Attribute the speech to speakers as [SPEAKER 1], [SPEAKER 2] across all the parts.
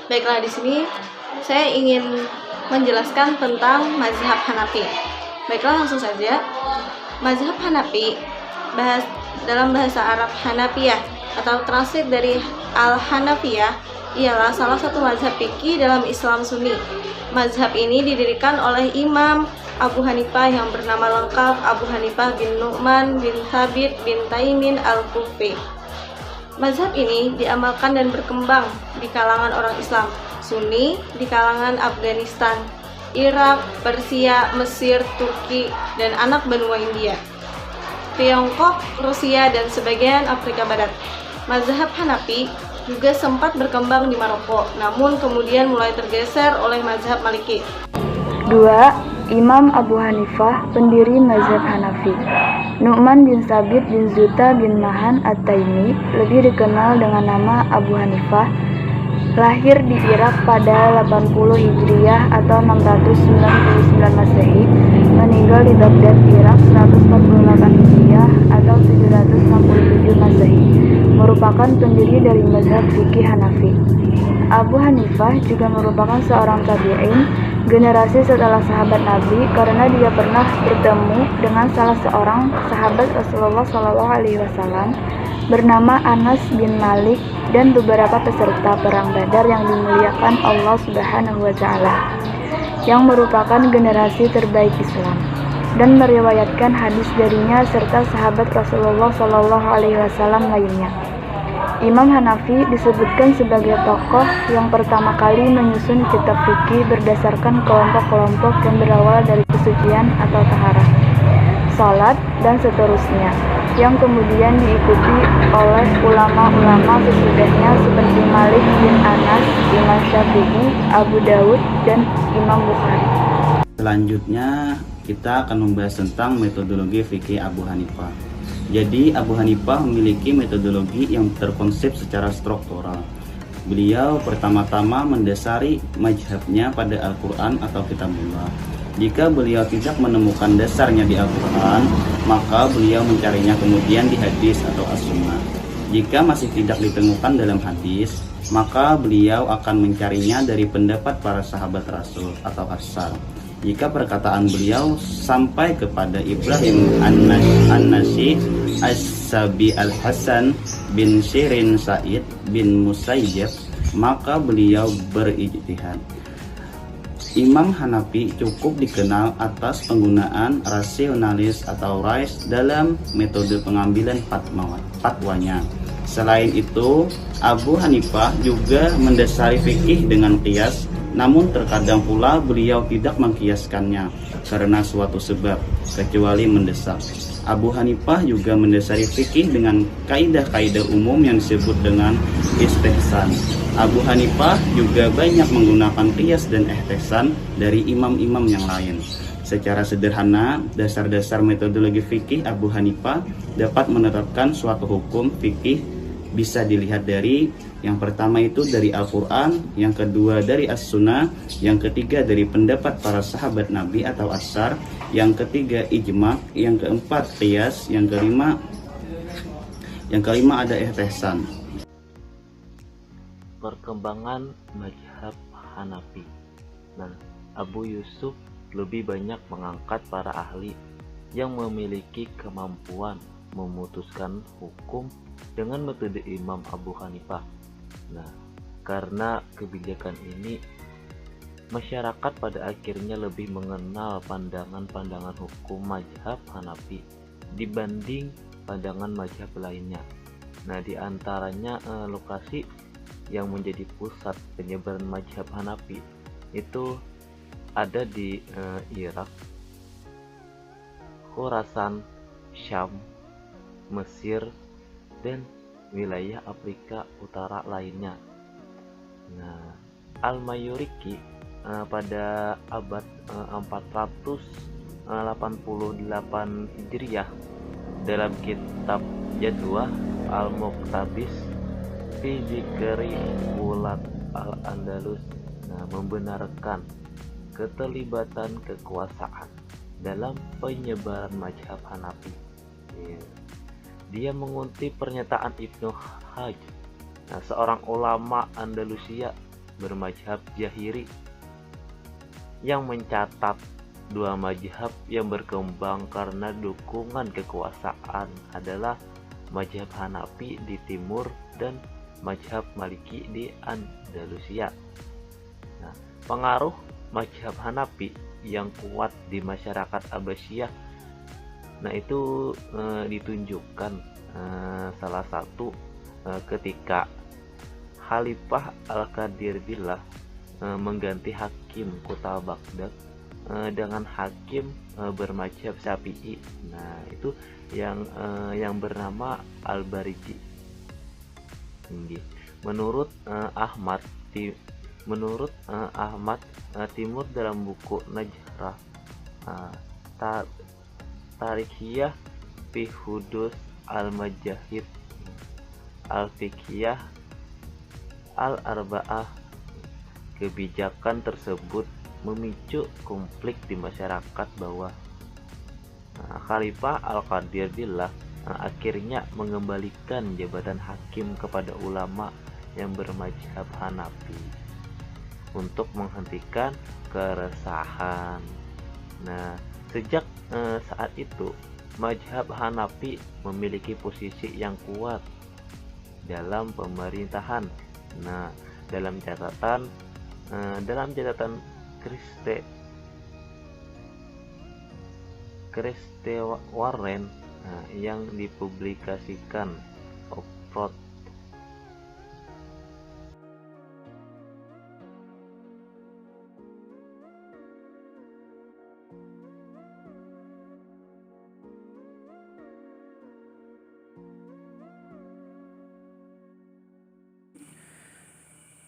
[SPEAKER 1] Baiklah, di sini saya ingin menjelaskan tentang mazhab Hanafi. Baiklah, langsung saja. Mazhab Hanafi dalam bahasa Arab Hanafiyah atau translate dari Al-Hanafiyah ialah salah satu mazhab fikih dalam Islam Sunni. Mazhab ini didirikan oleh Imam Abu Hanifah yang bernama lengkap Abu Hanifah bin Nu'man bin Thabit bin Taimin al-Kufi. Mazhab ini diamalkan dan berkembang di kalangan orang Islam Sunni di kalangan Afghanistan, Irak, Persia, Mesir, Turki, dan anak benua India, Tiongkok, Rusia, dan sebagian Afrika Barat. Mazhab Hanafi juga sempat berkembang di Maroko, namun kemudian mulai tergeser oleh mazhab Maliki.
[SPEAKER 2] 2. Imam Abu Hanifah, pendiri mazhab Hanafi. Nu'man bin Sabit bin Zuta bin Mahan At-Taimi, lebih dikenal dengan nama Abu Hanifah, lahir di Irak pada 80 Hijriah atau 699 Masehi, meninggal di Baghdad, Irak 148 Hijriah atau 767 Masehi, merupakan pendiri dari mazhab fikih Hanafi. Abu Hanifah juga merupakan seorang tabi'in, generasi setelah sahabat Nabi, karena dia pernah bertemu dengan salah seorang sahabat Rasulullah SAW bernama Anas bin Malik dan beberapa peserta perang Badar yang dimuliakan Allah Subhanahu wa Ta'ala, yang merupakan generasi terbaik Islam, dan meriwayatkan hadis darinya serta sahabat Rasulullah SAW lainnya. Imam Hanafi disebutkan sebagai tokoh yang pertama kali menyusun kitab fikih berdasarkan kelompok-kelompok yang berawal dari kesucian atau taharah, salat, dan seterusnya, yang kemudian diikuti oleh ulama-ulama sesudahnya seperti Malik bin Anas, Imam Syafi'i, Abu Dawud, dan Imam Bukhari.
[SPEAKER 3] Selanjutnya kita akan membahas tentang metodologi fikih Abu Hanifah. Jadi Abu Hanifah memiliki metodologi yang terkonsep secara struktural. Beliau pertama-tama mendasari mazhabnya pada Al-Quran atau Kitabullah. Jika beliau tidak menemukan dasarnya di Al-Quran, maka beliau mencarinya kemudian di hadis atau as-sunnah. Jika masih tidak ditemukan dalam hadis, maka beliau akan mencarinya dari pendapat para sahabat Rasul atau as-sar. Jika perkataan beliau sampai kepada Ibrahim An-Nasi, As-Sabi Al-Hasan bin Shirin Sa'id bin Musayyib, maka beliau berijtihad. Imam Hanafi cukup dikenal atas penggunaan rasionalis atau rais dalam metode pengambilan fatwanya. Selain itu, Abu Hanifah juga mendasari fikih dengan qiyas, namun terkadang pula beliau tidak mengkiaskannya karena suatu sebab, kecuali mendesak. Abu Hanifah juga mendasari fikih dengan kaidah-kaidah umum yang disebut dengan istihsan. Abu Hanifah juga banyak menggunakan qiyas dan ihtisan dari imam-imam yang lain. Secara sederhana, dasar-dasar metodologi fikih Abu Hanifah dapat menetapkan suatu hukum fikih bisa dilihat dari yang pertama itu dari Al-Quran, yang kedua dari As-Sunnah, yang ketiga dari pendapat para sahabat Nabi atau As-Sar, yang ketiga ijma, yang keempat qiyas, yang kelima ada ihtisan.
[SPEAKER 4] Perkembangan mazhab Hanafi. Nah, Abu Yusuf lebih banyak mengangkat para ahli yang memiliki kemampuan memutuskan hukum dengan metode Imam Abu Hanifah. Nah, karena kebijakan ini, masyarakat pada akhirnya lebih mengenal pandangan-pandangan hukum mazhab Hanafi dibanding pandangan mazhab lainnya. Nah, di antaranya lokasi yang menjadi pusat penyebaran mazhab Hanafi itu ada di Irak, Khurasan, Syam, Mesir, dan wilayah Afrika Utara lainnya. Nah, Al-Mawariki pada abad 488 Hijriah dalam kitab Jadwah Al-Muqtabis fi Dzikri Wulat Al-Andalus membenarkan keterlibatan kekuasaan dalam penyebaran mazhab Hanafi. Dia mengutip pernyataan Ibnu Hajj, seorang ulama Andalusia bermazhab Zahiri, yang mencatat dua mazhab yang berkembang karena dukungan kekuasaan adalah mazhab Hanafi di timur dan mazhab Maliki di Andalusia. Pengaruh mazhab Hanafi yang kuat di masyarakat Abbasiyah itu ditunjukkan salah satu ketika Khalifah Al-Qadir Billah mengganti hakim kota Baghdad dengan hakim bermazhab Syafi'i. Itu yang bernama Al-Bariji. Menurut Ahmad Timur dalam buku Najrah Tarikhiyah fi Hudus Al-Majahid Al-Fiqhiyah Al-Arba'ah, kebijakan tersebut memicu konflik di masyarakat bawah. Khalifah Al-Qadir Billah akhirnya mengembalikan jabatan hakim kepada ulama yang bermazhab Hanafi untuk menghentikan keresahan. Sejak saat itu mazhab Hanafi memiliki posisi yang kuat dalam pemerintahan. Dalam catatan Kriste Warren yang dipublikasikan Oxford.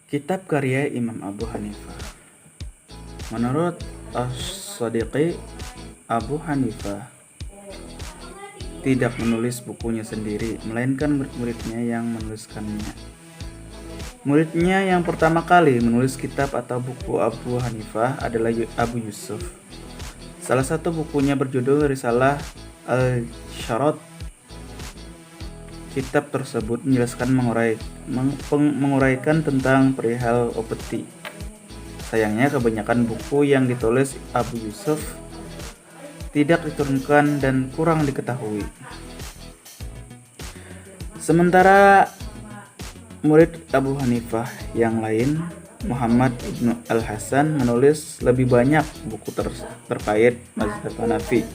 [SPEAKER 5] Kitab karya Imam Abu Hanifah. Menurut As-Sadiqi, Abu Hanifah tidak menulis bukunya sendiri, melainkan murid-muridnya yang menuliskannya. Muridnya yang pertama kali menulis kitab atau buku Abu Hanifah adalah Abu Yusuf. Salah satu bukunya berjudul Risalah Al-Syarat. Kitab tersebut menjelaskan menguraikan tentang perihal opeti. Sayangnya kebanyakan buku yang ditulis Abu Yusuf tidak diturunkan dan kurang diketahui. Sementara murid Abu Hanifah yang lain, Muhammad ibnu Al-Hasan, menulis lebih banyak buku terkait mazhab Hanafi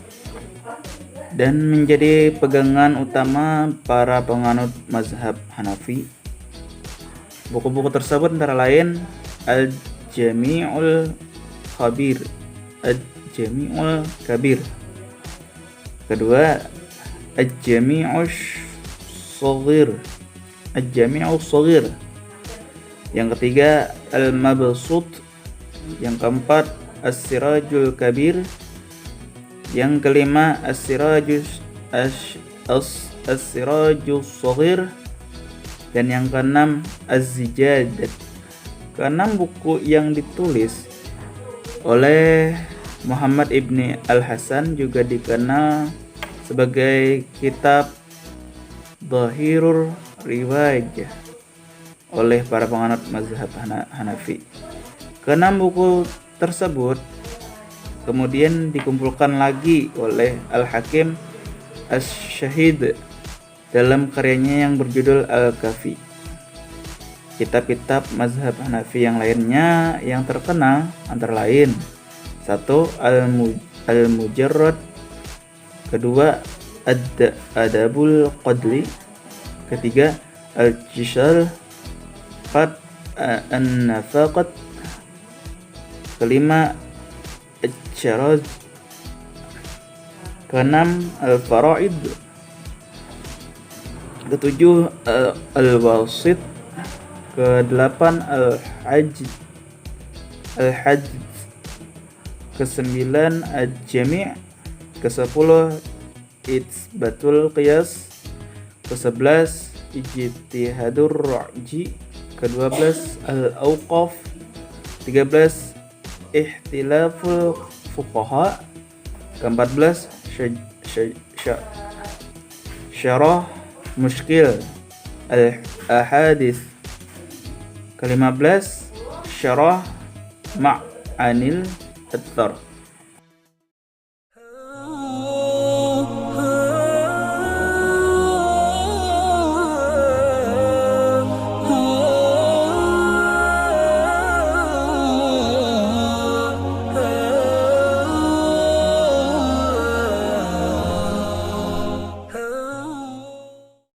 [SPEAKER 5] dan menjadi pegangan utama para penganut mazhab Hanafi. Buku-buku tersebut antara lain Al-Jami'ul Kabir, kedua Al-Jami'ul Shaghir, yang ketiga Al-Mabsut, yang keempat As-Sirajul Kabir, yang kelima As-Sirajul Shaghir, dan yang keenam Az-Zijad. Keenam buku yang ditulis oleh Muhammad ibni Al-Hasan juga dikenal sebagai kitab Dhahirur Riwayah oleh para penganut mazhab Hanafi. Keenam buku tersebut kemudian dikumpulkan lagi oleh Al-Hakim Asy-Syahid dalam karyanya yang berjudul Al-Kafi. Kitab-kitab mazhab Hanafi yang lainnya yang terkenal antara lain: 1. Al-Mujarrad, kedua Adabul Qadli, ketiga Al-Jishal, keempat An-Nafaqat, kelima Al-Sharaz, keenam Al-Faraid, ketujuh Al-Wasit, kedelapan al-hadz. Ke-9 al-jami'. Ke-10 itsbatul qiyas. Ke-11 ijtihadur ra'ji. Ke-12 al-awqaf. 13 ihtilaful fuqaha. Ke-14 syarah muskil al-ahadits. Ke-15 syarah ma'anil athar.